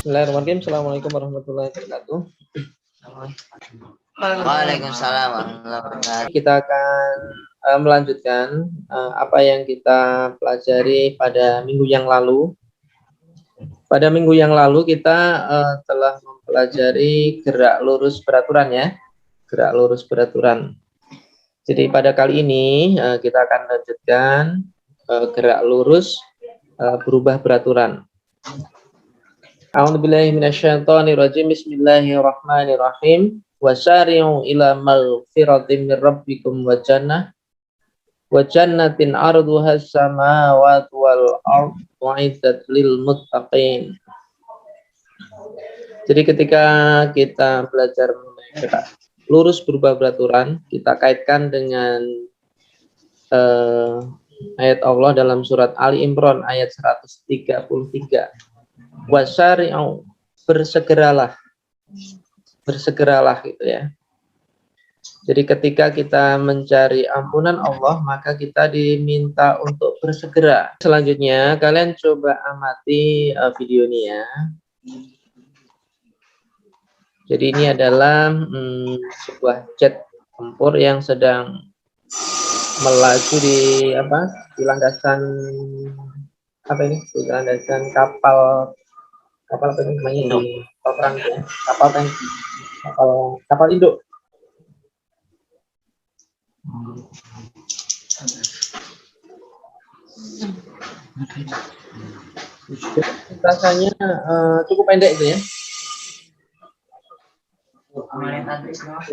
Bismillahirrahmanirrahim. Assalamualaikum warahmatullahi wabarakatuh. Waalaikumsalam warahmatullahi wabarakatuh. Kita akan melanjutkan apa yang kita pelajari pada minggu yang lalu. Pada minggu yang lalu kita telah mempelajari gerak lurus beraturan ya. Gerak lurus beraturan. Jadi pada kali ini kita akan lanjutkan gerak lurus berubah beraturan. A'udzubillahi minasyaitonirrajim. Bismillahirrahmanirrahim. Wasari'u ila maghfiratin min rabbikum wa jannatin arduha as-samawati wal ardh u'iddat lil muttaqin. Jadi ketika kita belajar mengenai gerak lurus berubah beraturan, kita kaitkan dengan ayat Allah dalam surat Ali Imran ayat 133. Wasari'u, bersegeralah gitu ya. Jadi ketika kita mencari ampunan Allah, maka kita diminta untuk bersegera. Selanjutnya kalian coba amati video ini ya. Jadi ini adalah sebuah jet tempur yang sedang melaju di landasan di landasan kapal apa namanya di kapal perang ya, kapal induk. Rasanya cukup pendek itu ya.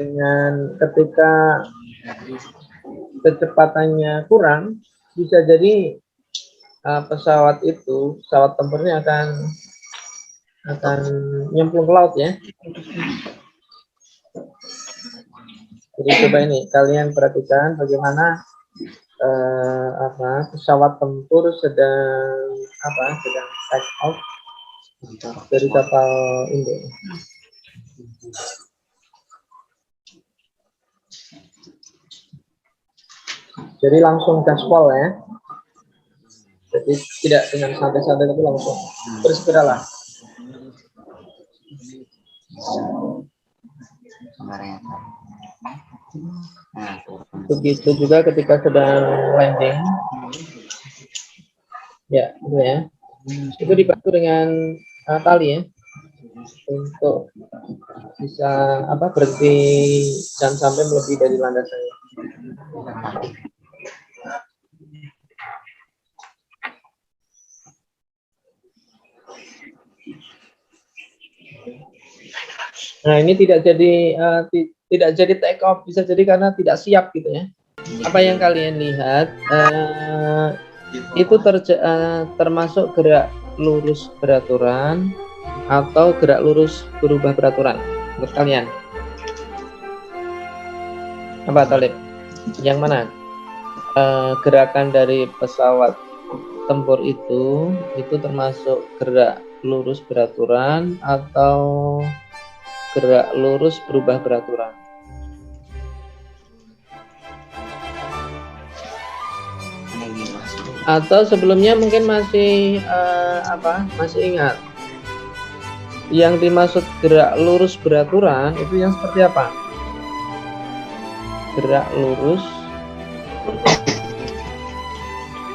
Dengan ketika kecepatannya kurang, bisa jadi pesawat tempurnya akan nyemplung ke laut ya. Jadi coba ini kalian perhatikan bagaimana pesawat tempur sedang take off dari kapal induk. Jadi langsung gaspol ya. Jadi tidak dengan santai-santai, tapi langsung bersegeralah. Begitu juga ketika sedang landing, ya, itu ya. Itu dibantu dengan tali ya, untuk bisa berhenti dan sampai melebihi dari landasannya. Nah ini tidak jadi take off, bisa jadi karena tidak siap gitu ya. Apa yang kalian lihat itu termasuk gerak lurus beraturan atau gerak lurus berubah beraturan menurut kalian? Apa Talib? Yang mana? Gerakan dari pesawat tempur itu termasuk gerak lurus beraturan atau gerak lurus berubah beraturan? Atau sebelumnya mungkin masih ingat yang dimaksud gerak lurus beraturan itu yang seperti apa? Gerak lurus,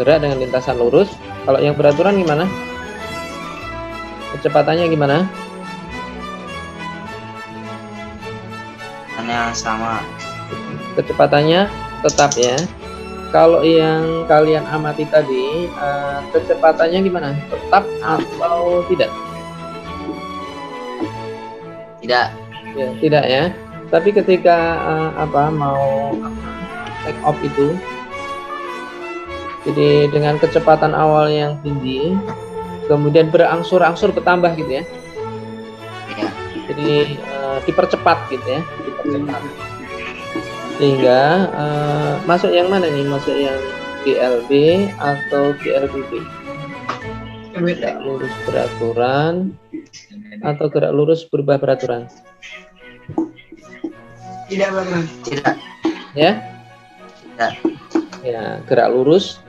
gerak dengan lintasan lurus. Kalau yang beraturan gimana? Kecepatannya gimana? Yang sama. Kecepatannya tetap ya. Kalau yang kalian amati tadi, kecepatannya gimana? Tetap atau tidak? Tidak. Ya, tidak ya. Tapi ketika mau take off itu, jadi dengan kecepatan awal yang tinggi, kemudian berangsur-angsur bertambah gitu ya. Ya. Jadi dipercepat gitu ya, sehingga masuk yang mana nih? Masuk yang GLB atau GLBB? Gerak lurus beraturan atau gerak lurus berubah beraturan? Tidak. Ya? Tidak. Ya, gerak lurus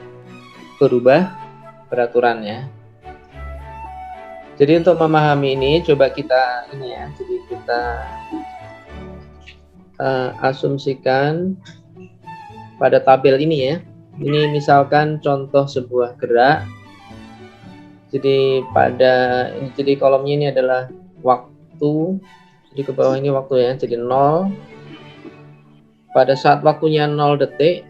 berubah beraturan ya. Jadi untuk memahami ini coba kita ini ya, jadi kita asumsikan pada tabel ini ya. Ini misalkan contoh sebuah gerak. Jadi jadi kolomnya ini adalah waktu. Jadi ke bawah ini waktu ya. Jadi 0. Pada saat waktunya 0 detik,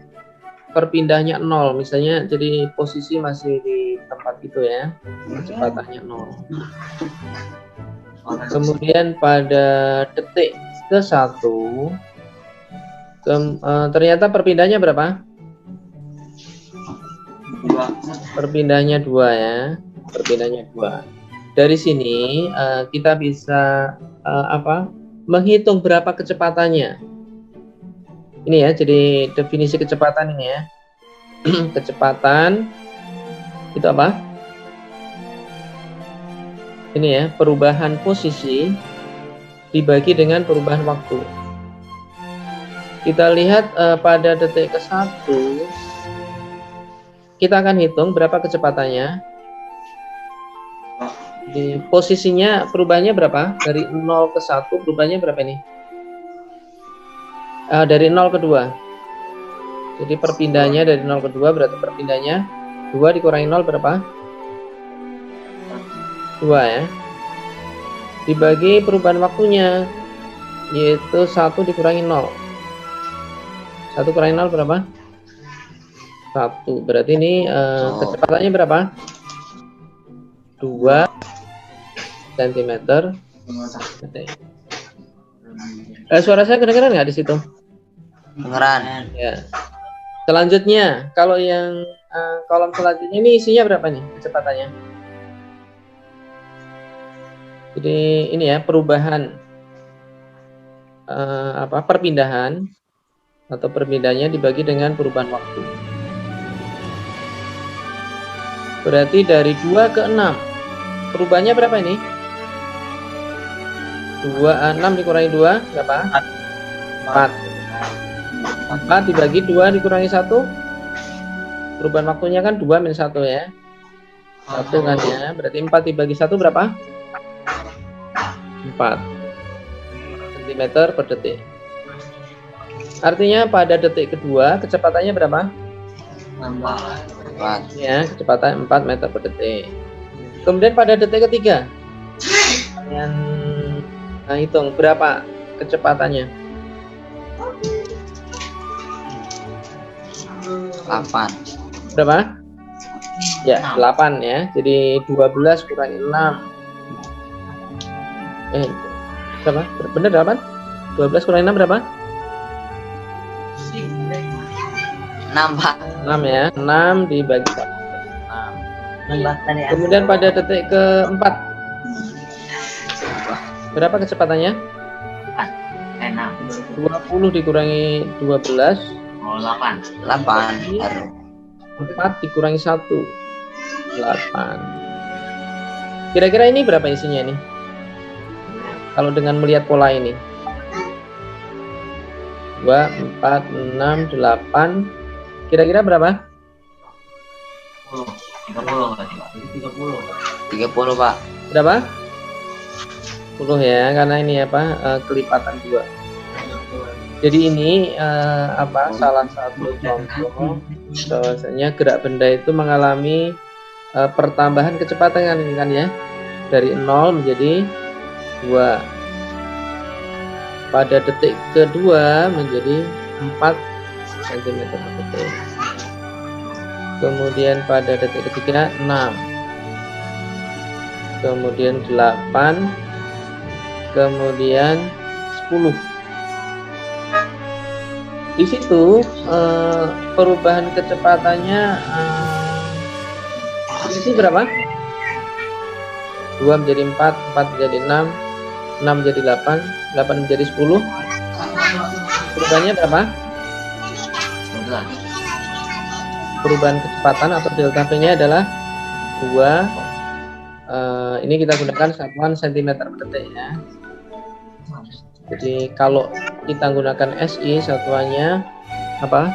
perpindahnya 0. Misalnya jadi posisi masih di tempat itu ya. Kecepatannya 0. Kemudian pada detik ke-1 ternyata perpindahnya berapa? Perpindahnya 2 ya. Perpindahnya 2. Dari sini kita bisa menghitung berapa kecepatannya. Ini ya, jadi definisi kecepatan ini ya. Kecepatan itu apa? Ini ya, perubahan posisi dibagi dengan perubahan waktu. Kita lihat pada detik ke-1 kita akan hitung berapa kecepatannya. Di posisinya perubahannya berapa? Dari 0 ke 1 perubahannya berapa ini? Dari 0 ke 2. Jadi perpindahannya dari 0 ke 2 berarti perpindahnya 2 dikurangi 0 berapa? 2 ya. Dibagi perubahan waktunya yaitu 1 dikurangi 0. 1 kurangi 0 berapa? 1. Berarti ini kecepatannya berapa? 2 cm. Suara saya kedengeran nggak di situ? Kedengeran. Ya. Selanjutnya, kalau yang kolom selanjutnya ini isinya berapa nih kecepatannya? Jadi ini ya perubahan perpindahan atau perpindahannya dibagi dengan perubahan waktu. Berarti dari 2 ke 6 perubahannya berapa ini? 6 dikurangi 2 berapa? 4. 4 dibagi 2 dikurangi 1, perubahan waktunya kan 2 minus 1 ya. 1 kan ya, berarti 4 dibagi 1 berapa? 4 cm per detik. Artinya pada detik kedua kecepatannya berapa? 4. Ya, kecepatan 4 meter per detik. Kemudian pada detik ketiga yang hitung berapa kecepatannya? 8. Berapa? Ya, 8 ya. Jadi 12 kurangi 6. Berapa? Benar 8? 12 kurangi 6 berapa? 6, Pak. 6 ya. 6 dibagi 1. 6. Kemudian pada detik keempat berapa kecepatannya? 20 dikurangi 12. 8. 4 dikurangi 1. 8. Kira-kira ini berapa isinya nih? Kalau dengan melihat pola ini. 2, 4, 6, 8. Kira-kira berapa? 30, Pak. Berapa? 10 ya, karena ini kelipatan 2. Jadi ini salah satu contoh bahwasanya gerak benda itu mengalami pertambahan kecepatan kan ya, dari 0 menjadi 2. Pada detik kedua menjadi 4 cm per detik. Kemudian pada detik ketiga 6. Kemudian 8. Kemudian 10. Di situ perubahan kecepatannya itu berapa? 2 menjadi 4, 4 menjadi 6, 6 menjadi 8, 8 menjadi 10. Perubahannya berapa? 11. Perubahan kecepatan atau delta P-nya adalah 2. Ini kita gunakan satuan cm per detik ya. Jadi kalau kita gunakan SI satuannya apa?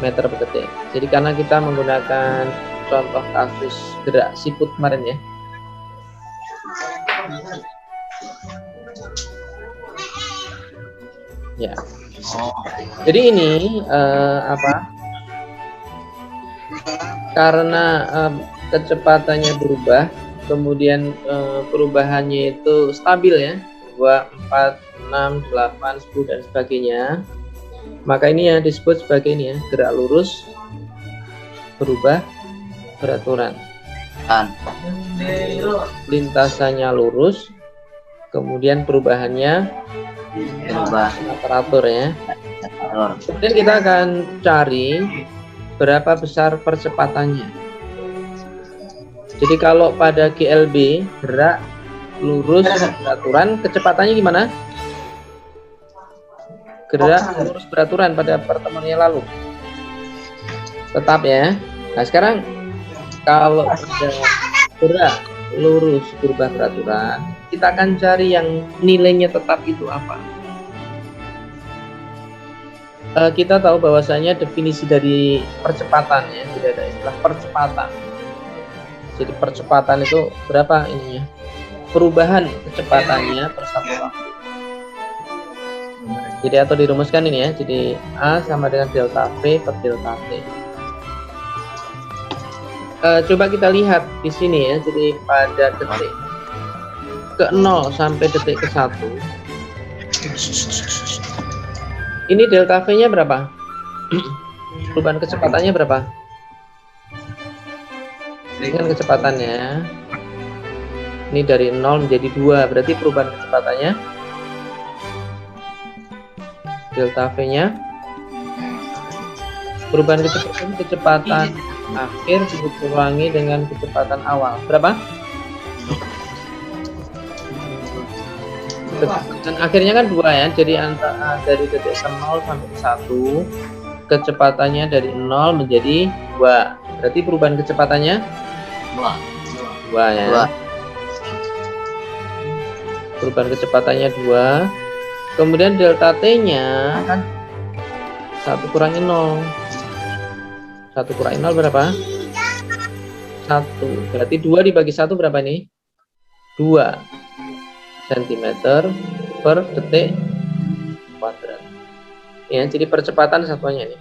Meter per detik. Jadi karena kita menggunakan contoh kasus gerak siput kemarin ya. Ya. Jadi ini karena kecepatannya berubah, kemudian perubahannya itu stabil ya, 2, 4, 6, 8, 10 dan sebagainya. Maka ini ya disebut sebagai ini ya, gerak lurus berubah beraturan. Lintasannya lurus, kemudian perubahannya teratur ya. Kemudian kita akan cari berapa besar percepatannya. Jadi kalau pada GLB gerak lurus beraturan, kecepatannya gimana? Gerak lurus beraturan pada pertemuan yang lalu. Tetap ya. Nah sekarang kalau ada gerak lurus berubah beraturan, kita akan cari yang nilainya tetap itu apa. Kita tahu bahwasanya definisi dari percepatan ya, tidak ada istilah percepatan. Jadi percepatan itu berapa ininya? Perubahan kecepatannya per satu waktu. Jadi atau dirumuskan ini ya, jadi A sama dengan delta V per delta T. Coba kita lihat di sini ya, jadi pada detik ke 0 sampai detik ke 1 ini delta V nya berapa? Perubahan kecepatannya berapa? Dengan kecepatannya ini dari 0 menjadi 2, berarti perubahan kecepatannya delta V nya perubahan kecepatan akhir dikurangi dengan kecepatan awal berapa? Dan akhirnya kan 2 ya, jadi antara dari detik 0 sampai 1 kecepatannya dari 0 menjadi 2, berarti perubahan kecepatannya 2 ya. Perubahan kecepatannya 2, kemudian delta T nya kan 1 kurangi 0. 1 kurangi 0 berapa? 1. Berarti 2 dibagi 1 berapa nih? 2 cm per detik kuadrat. Ya, jadi percepatan satuannya ini.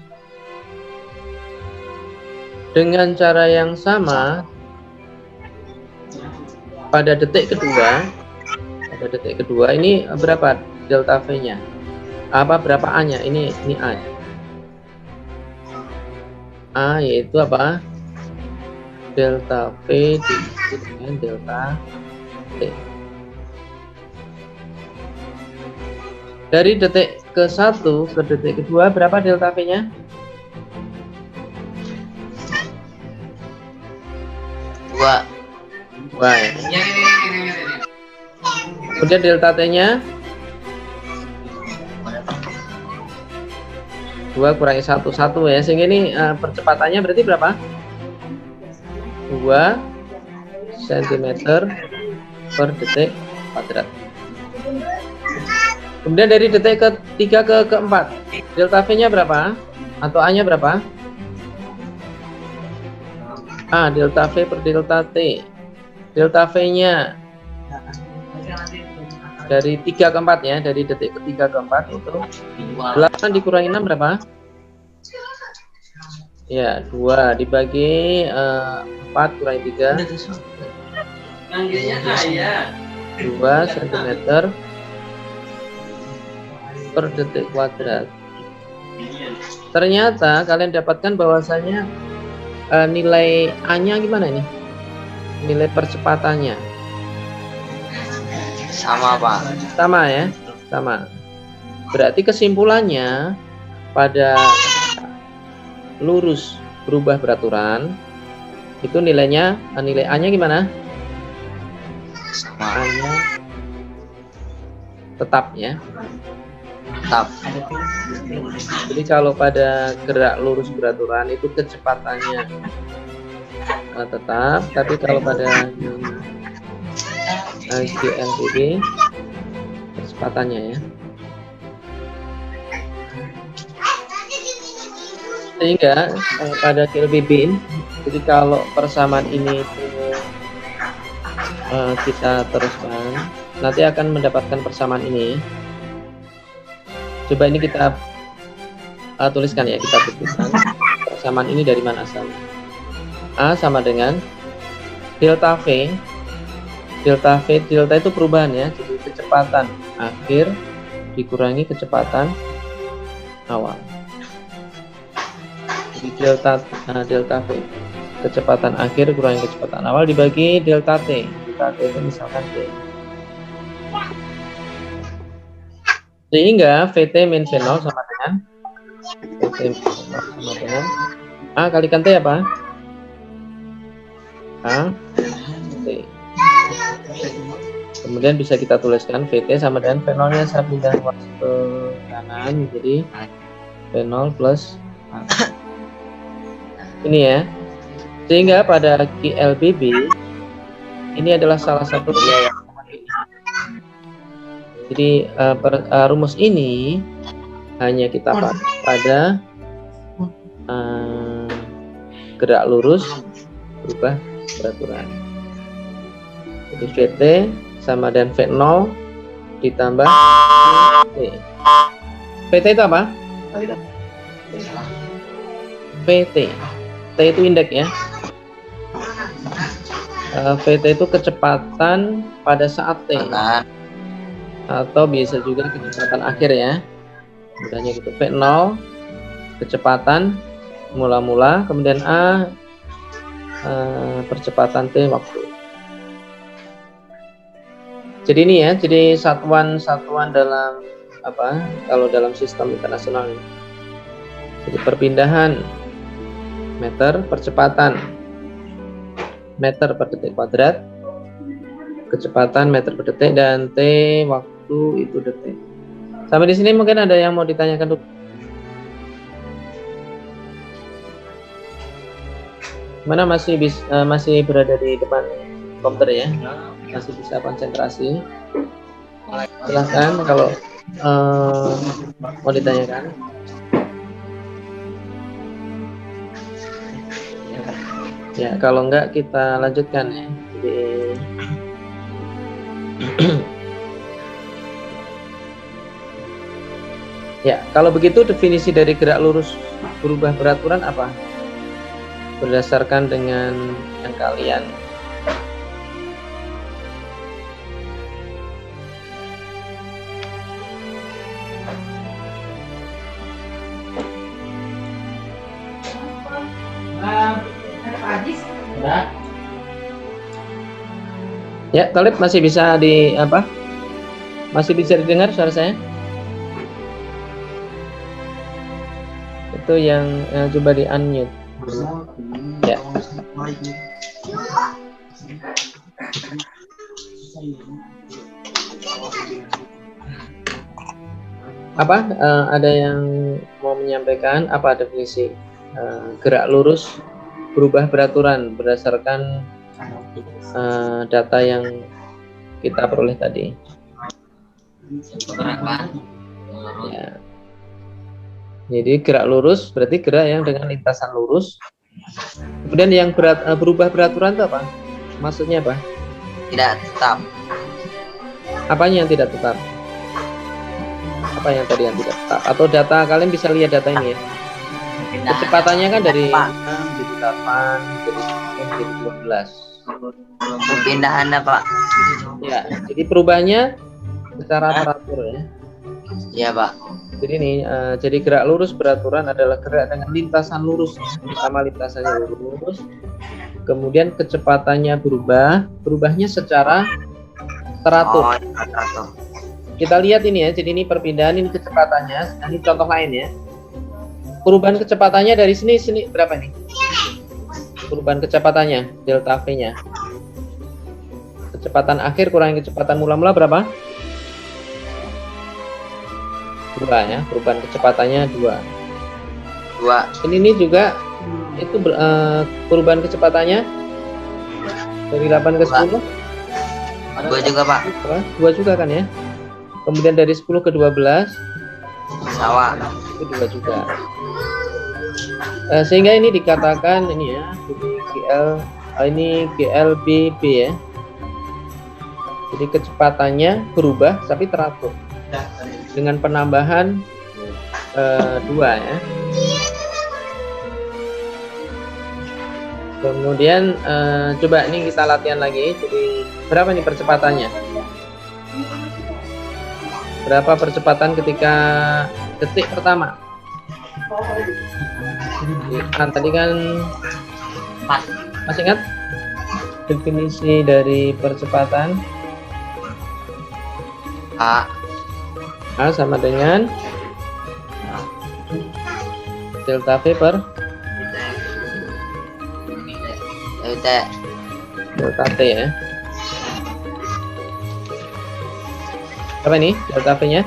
Dengan cara yang sama pada detik kedua ini berapa delta V-nya? Berapa A-nya? Ini A. A yaitu apa? Delta V diikuti dengan delta T. Dari detik ke 1 ke detik kedua berapa delta V-nya? 2 ya. Kemudian delta T-nya 2 kurangi 1 ya, sehingga ini percepatannya berarti berapa? 2 cm per detik kuadrat. Kemudian dari detik ke-3 ke ke-4 delta V-nya berapa? Atau A-nya berapa? Delta V per delta T. Delta V-nya dari 3 ke 4 ya, dari detik ke 3 ke 4 itu 8 dikurangi 6 berapa? Ya, 2 dibagi 4 kurangi 3 2 cm per detik kuadrat. Ternyata kalian dapatkan bahwasanya nilai A-nya gimana ini? Nilai percepatannya sama Pak. Sama ya, sama. Berarti kesimpulannya pada lurus berubah beraturan itu nilainya, nilai A-nya gimana? Sama. A-nya tetap ya. Tetap. Jadi kalau pada gerak lurus beraturan itu kecepatannya tetap, tapi kalau pada GLBB kecepatannya ya. Sehingga pada GLBB, jadi kalau persamaan ini kita teruskan nanti akan mendapatkan persamaan ini. Coba ini kita tuliskan ya, kita tuliskan persamaan ini dari mana asalnya. A sama dengan delta V. Delta itu perubahan ya, jadi kecepatan akhir dikurangi kecepatan awal. Jadi delta V, kecepatan akhir kurangi kecepatan awal dibagi delta T. Delta T itu misalkan T. Sehingga VT min V0 sama dengan VT min V0 sama dengan A kalikan T apa? A T. Kemudian bisa kita tuliskan VT sama dengan V0 nya saya pindah ke kanan jadi V0 plus A. Ini ya. Sehingga pada QLBB ini adalah salah satu biaya. Jadi rumus ini hanya kita pakai pada gerak lurus berubah beraturan. Jadi VT sama dengan V0 ditambah T. VT itu apa? VT. T itu indeks ya. VT itu kecepatan pada saat T. Atau bisa juga kecepatan akhir ya. Mudahnya gitu. V0 kecepatan mula-mula, kemudian A percepatan T waktu. Jadi ini ya, jadi satuan-satuan dalam apa? Kalau dalam sistem internasional. Jadi perpindahan meter, percepatan meter per detik kuadrat, kecepatan meter per detik, dan T waktu itu detik. Sampai di sini mungkin ada yang mau ditanyakan dulu. Mana masih berada di depan komputer ya? Masih bisa konsentrasi. Silahkan kalau mau ditanyakan. Ya, kalau enggak kita lanjutkan ya. Jadi ya, kalau begitu definisi dari gerak lurus berubah beraturan apa? Berdasarkan dengan yang kalian ya, Talib masih bisa di apa? Masih bisa didengar suara saya? Itu yang coba di unmute. Ya. Apa? Ada yang mau menyampaikan apa definisi gerak lurus berubah beraturan berdasarkan data yang kita peroleh tadi? Ya. Jadi gerak lurus berarti gerak yang dengan lintasan lurus. Kemudian yang berubah beraturan itu apa? Maksudnya apa? Tidak tetap. Apanya yang tidak tetap? Apa yang tadi yang tidak tetap? Atau data kalian bisa lihat data ini ya? Kecepatannya kan dari 6 jadi 8 jadi 10 jadi 12. Perpindahannya Pak. Ya, jadi perubahannya secara teratur ya. Iya Pak. Jadi ini jadi gerak lurus beraturan adalah gerak dengan lintasan lurus, pertama lintasannya lurus, kemudian kecepatannya berubahnya secara teratur. Teratur. Kita lihat ini ya, jadi ini perpindahan, ini kecepatannya, ini contoh lain ya. Perubahan kecepatannya dari sini berapa nih? Perubahan kecepatannya, delta V-nya. Kecepatan akhir kurangi kecepatan mula-mula berapa? 2 ya, perubahan kecepatannya 2. Ini juga itu perubahan kecepatannya dari 8 ke 10. 2 juga Pak. 2 juga kan ya. Kemudian dari 10 ke 12 Sawah. itu 2 juga. Sehingga ini dikatakan ini ya, ini GLBB ya. Jadi kecepatannya berubah tapi teratur dengan penambahan 2 ya. Kemudian coba ini kita latihan lagi. Jadi berapa nih percepatannya? Berapa percepatan ketika detik pertama? Nah, tadi kan masih ingat definisi dari percepatan? A sama dengan delta V per delta T ya. Apa ini delta V nya?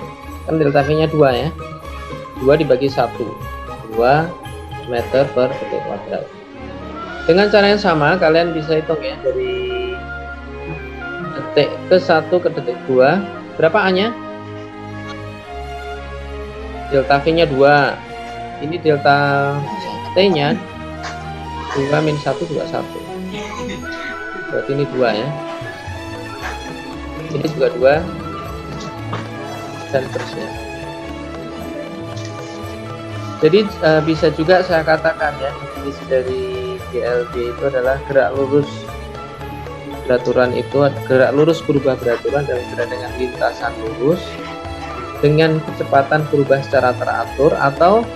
Kan delta V nya 2 ya. 2 dibagi 1, 2 meter per detik kuadrat. Dengan cara yang sama kalian bisa hitung ya, dari detik ke 1 ke detik 2 berapa A nya? Delta V nya 2. Ini delta T nya 2 min 1 21. Berarti ini 2 ya. Ini juga 2 dan terusnya. Jadi bisa juga saya katakan ya, definisi dari GLB itu adalah gerak lurus beraturan itu gerak lurus berubah beraturan dan berada dengan lintasan lurus dengan kecepatan berubah secara teratur, atau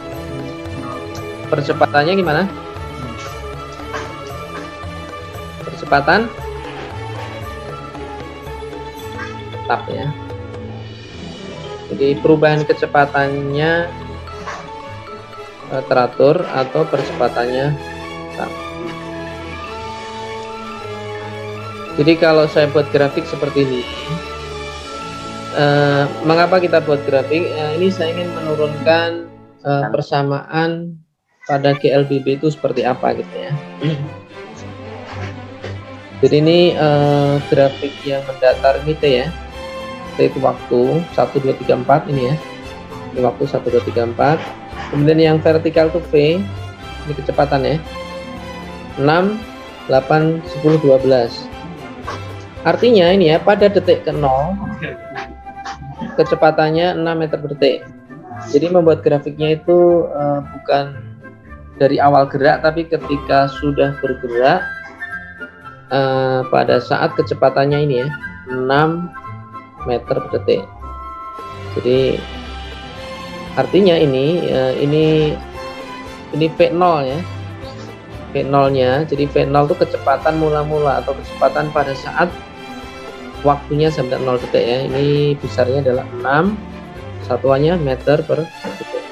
percepatannya gimana? Percepatan tetap ya. Jadi perubahan kecepatannya teratur atau percepatannya tetap. Jadi kalau saya buat grafik seperti ini, mengapa kita buat grafik? Ini saya ingin menurunkan persamaan pada GLBB itu seperti apa gitu ya. Jadi ini grafik yang mendatar ini T ya. T itu waktu 1, 2, 3, 4 ini ya. Ini waktu 1, 2, 3, 4. Kemudian yang vertikal itu V. Ini kecepatan ya. 6, 8, 10, 12. Artinya ini ya, pada detik ke 0 kecepatannya 6 meter per detik. Jadi membuat grafiknya itu bukan dari awal gerak, tapi ketika sudah bergerak pada saat kecepatannya ini ya 6 meter per detik. Jadi artinya ini V0 ya, V0 nya. Jadi V0 itu kecepatan mula-mula atau kecepatan pada saat waktunya sampai 0 detik ya. Ini besarnya adalah 6, satuannya meter per detik.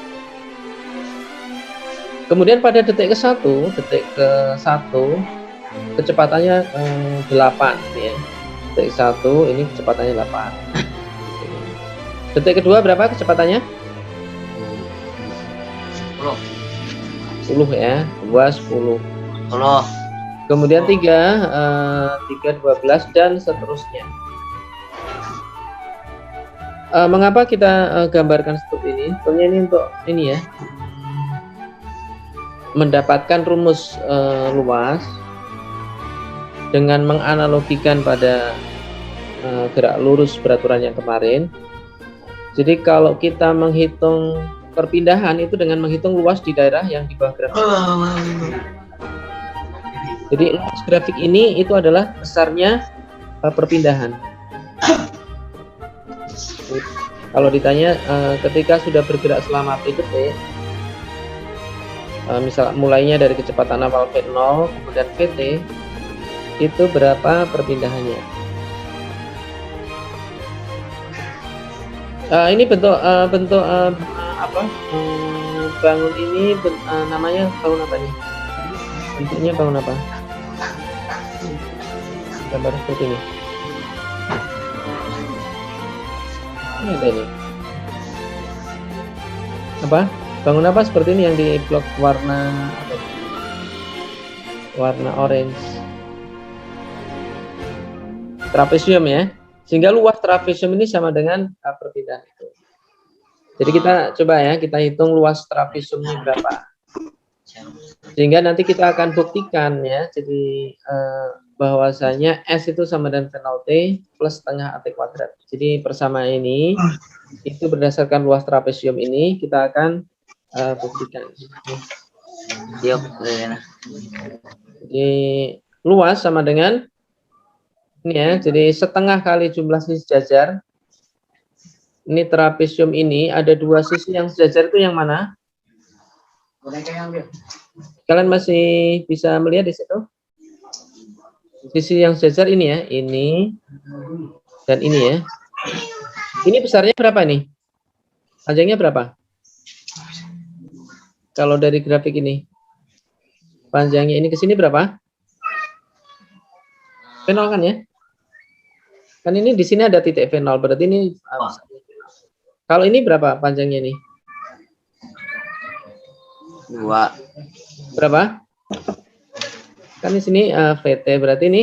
Kemudian pada detik ke 1 kecepatannya 8 ya. Detik 1 ini kecepatannya 8. Detik kedua berapa kecepatannya? 10 ya. 2 10. Kemudian 3 12 dan seterusnya. Mengapa kita gambarkan seperti ini? Tentunya ini untuk ini ya, mendapatkan rumus luas dengan menganalogikan pada gerak lurus beraturan yang kemarin. Jadi kalau kita menghitung perpindahan itu dengan menghitung luas di daerah yang di bawah grafik. Jadi luas grafik ini itu adalah besarnya perpindahan. Kalau ditanya ketika sudah bergerak selama T detik, misal mulainya dari kecepatan awal V0 kemudian VT, itu berapa perpindahannya? Ini bentuk bangun ini namanya bangun apa nih? Bentuknya bangun apa? Gambar seperti ini. Ini ada ini. Apa? Bangun apa seperti ini yang di blok warna apa? Warna orange. Trapesium ya. Sehingga luas trapesium ini sama dengan perpindahan itu. Jadi kita coba ya, kita hitung luas trapesiumnya berapa. Sehingga nanti kita akan buktikan ya. Jadi bahwasanya S itu sama dengan fenol T plus setengah AT kuadrat. Jadi persamaan ini itu berdasarkan luas trapesium ini kita akan buktikan. Yuk. Jadi luas sama dengan ini ya. Jadi setengah kali jumlah sisi sejajar. Ini trapesium ini ada dua sisi yang sejajar itu yang mana? Kalian masih bisa melihat di situ? Sisi yang sejajar ini ya, ini dan ini ya. Ini besarnya berapa nih? Panjangnya berapa? Kalau dari grafik ini, panjangnya ini ke sini berapa? Fenol kan ya? Kan ini di sini ada titik fenol, berarti ini. Kalau ini berapa panjangnya ini? 2. Berapa? Kan di sini VT, berarti ini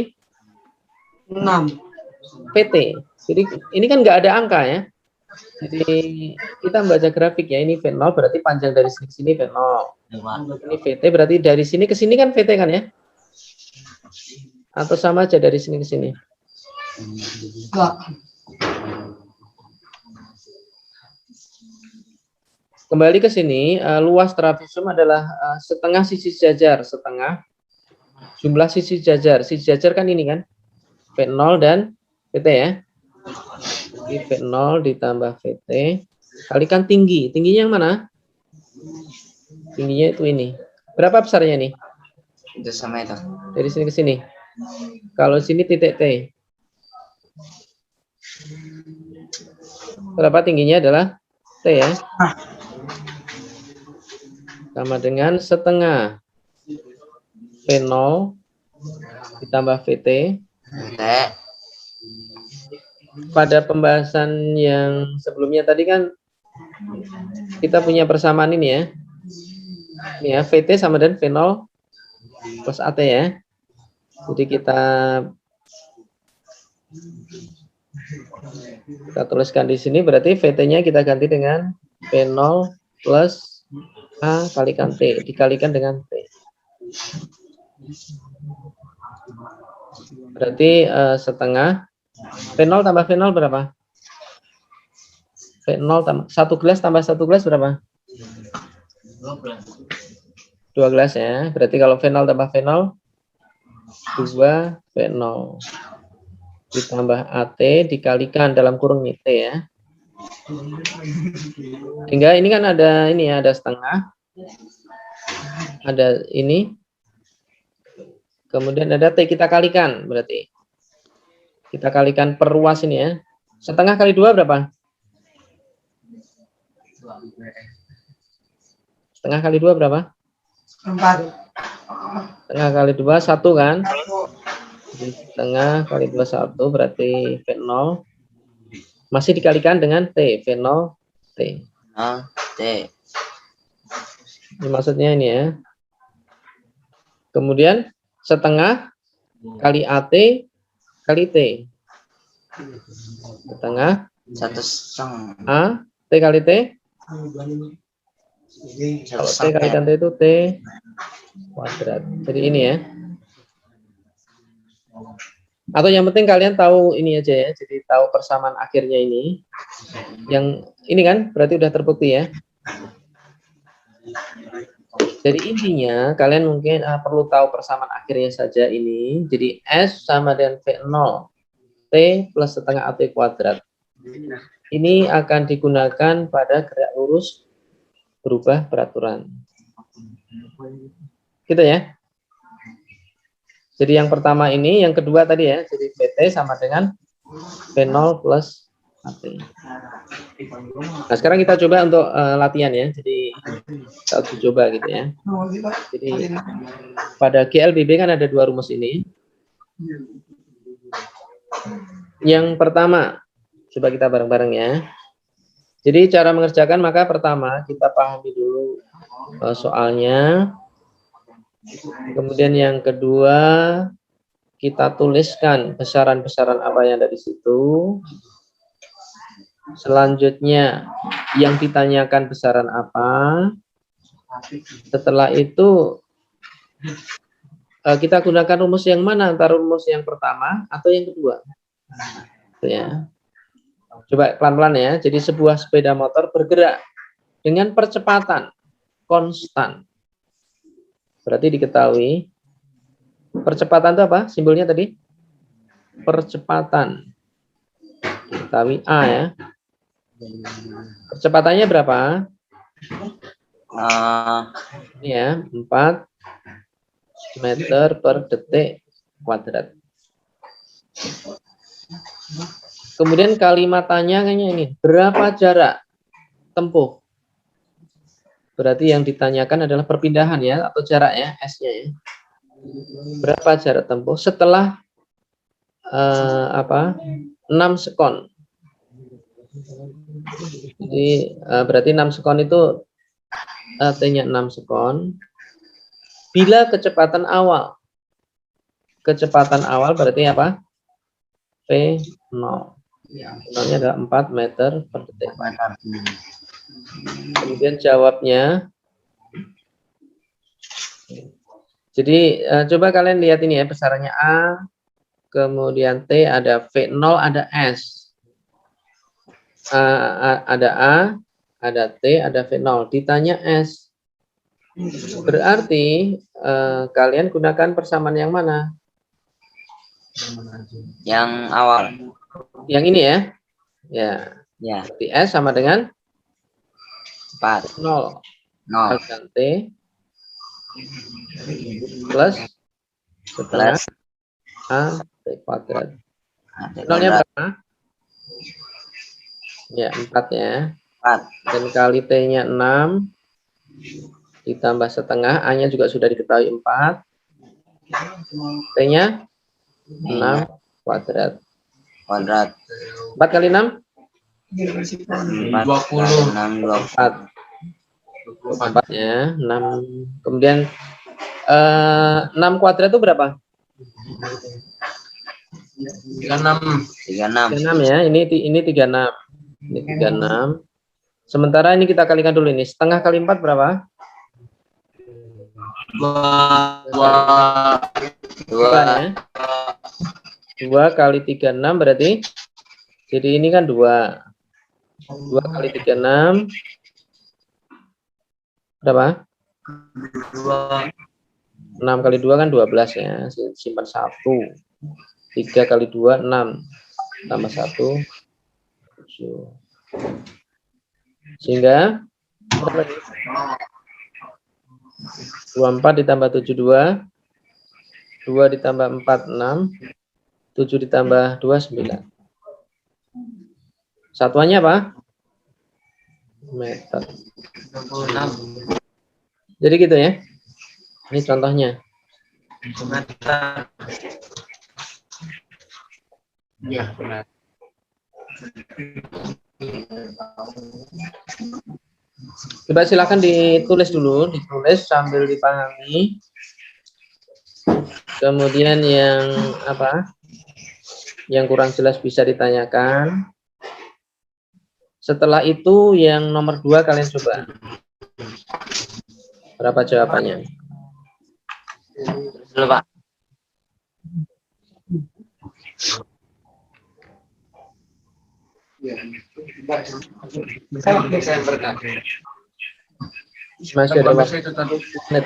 6 VT. Jadi ini kan nggak ada angka ya. Jadi kita membaca grafik ya, ini V0 berarti panjang dari sini ke sini V0. Ini VT berarti dari sini ke sini kan VT kan ya? Atau sama aja dari sini ke sini? Kembali ke sini, luas trapesium adalah setengah sisi sejajar, setengah jumlah sisi sejajar. Sisi sejajar kan ini kan, V0 dan VT ya. Jadi V0 ditambah VT, kalikan tinggi. Tingginya yang mana? Tingginya itu ini. Berapa besarnya nih? Itu sama itu. Dari sini ke sini. Kalau sini titik T. Berapa tingginya adalah T ya? Sama dengan setengah V0 ditambah VT. Pada pembahasan yang sebelumnya tadi kan kita punya persamaan ini ya. Ini ya, VT sama dengan V0 plus AT ya. Jadi kita tuliskan di sini, berarti VT-nya kita ganti dengan V0 plus A kalikan T, dikalikan dengan T. Berarti setengah V0 tambah V0 berapa? V0 tambah 1 gelas tambah 1 gelas berapa? 2 gelas ya. Berarti kalau V0 tambah V0 2 V0 ditambah AT dikalikan dalam kurung T ya. Hingga ini kan ada ini ya, ada setengah, ada ini, kemudian ada T kita kalikan, berarti kita kalikan perluas ini ya. Setengah kali 2 berapa? Setengah kali 2 berapa? 4. Setengah kali 2 1 kan? Jadi setengah kali 2 1 berarti V0 masih dikalikan dengan T, V0 T. T. Ini maksudnya ini ya. Kemudian setengah kali AT kali T. Setengah 1/2 A T kali T. Kalau T kalikan T itu T kuadrat. Jadi ini ya. Atau yang penting kalian tahu ini aja ya. Jadi tahu persamaan akhirnya ini. Yang ini kan berarti udah terbukti ya. Jadi intinya kalian mungkin perlu tahu persamaan akhirnya saja ini. Jadi S sama dengan V0 T plus setengah AT kuadrat. Ini akan digunakan pada gerak lurus berubah peraturan. Gitu ya. Jadi yang pertama ini, yang kedua tadi ya. Jadi PT sama dengan V0 plus AT. Nah sekarang kita coba untuk latihan ya. Jadi kita coba gitu ya. Jadi pada GLBB kan ada 2 rumus ini. Yang pertama, coba kita bareng-bareng ya. Jadi cara mengerjakan, maka pertama kita pahami dulu soalnya. Kemudian yang kedua, kita tuliskan besaran-besaran apa yang ada di situ. Selanjutnya, yang ditanyakan besaran apa. Setelah itu, Kita gunakan rumus yang mana, antara rumus yang pertama atau yang kedua? Ya. Coba pelan-pelan ya. Jadi sebuah sepeda motor bergerak dengan percepatan konstan. Berarti diketahui percepatan itu apa? Simbolnya tadi? Percepatan. Diketahui A ya. Percepatannya berapa? Ini ya, 4 meter per detik kuadrat. Kemudian kalimatannya kayaknya ini, berapa jarak tempuh? Berarti yang ditanyakan adalah perpindahan ya, atau jarak ya, S-nya ya. Berapa jarak tempuh setelah 6 sekon. Jadi berarti 6 sekon itu T-nya 6 sekon. Bila kecepatan awal. Kecepatan awal berarti apa? P0. Nolnya adalah 4 meter per detik. Kemudian jawabnya. Jadi coba kalian lihat ini ya, besarannya A, kemudian T, ada V0, ada S. Ada A, ada T, ada V0. Ditanya S. Berarti kalian gunakan persamaan yang mana? Yang awal. Yang ini ya. Ya. Berarti S sama dengan 4. 0. 0. Dan T plus setengah A T kuadrat. Nolnya berapa? Ya, 4 ya. 4. Dan kali T-nya 6 ditambah setengah, A-nya juga sudah diketahui 4. T-nya 6 kuadrat. 4 kali 6? 4. 4 ya, 6. Kemudian 6 kuadrat itu berapa? 36 ya. Ini 36. Ini 36. Sementara ini kita kalikan dulu ini. Setengah kali 4 berapa? 2 ya. 2 kali 36 berarti. Jadi ini kan 2. 2 kali 36 berapa? 6 kali 2 kan 12 ya. Simpan 1. 3 kali 2 6. Tambah 1 7. Sehingga 24 ditambah 72, 2 ditambah 4 6, 7 ditambah 2 9. Satuannya apa? Meter. Jadi gitu ya. Ini contohnya. Ya, benar. Coba silakan ditulis dulu, ditulis sambil dipahami. Kemudian yang apa? Yang kurang jelas bisa ditanyakan. Setelah itu yang nomor 2 kalian coba. Berapa jawabannya? Dulu, Pak. Masih ada waktu 1 menit.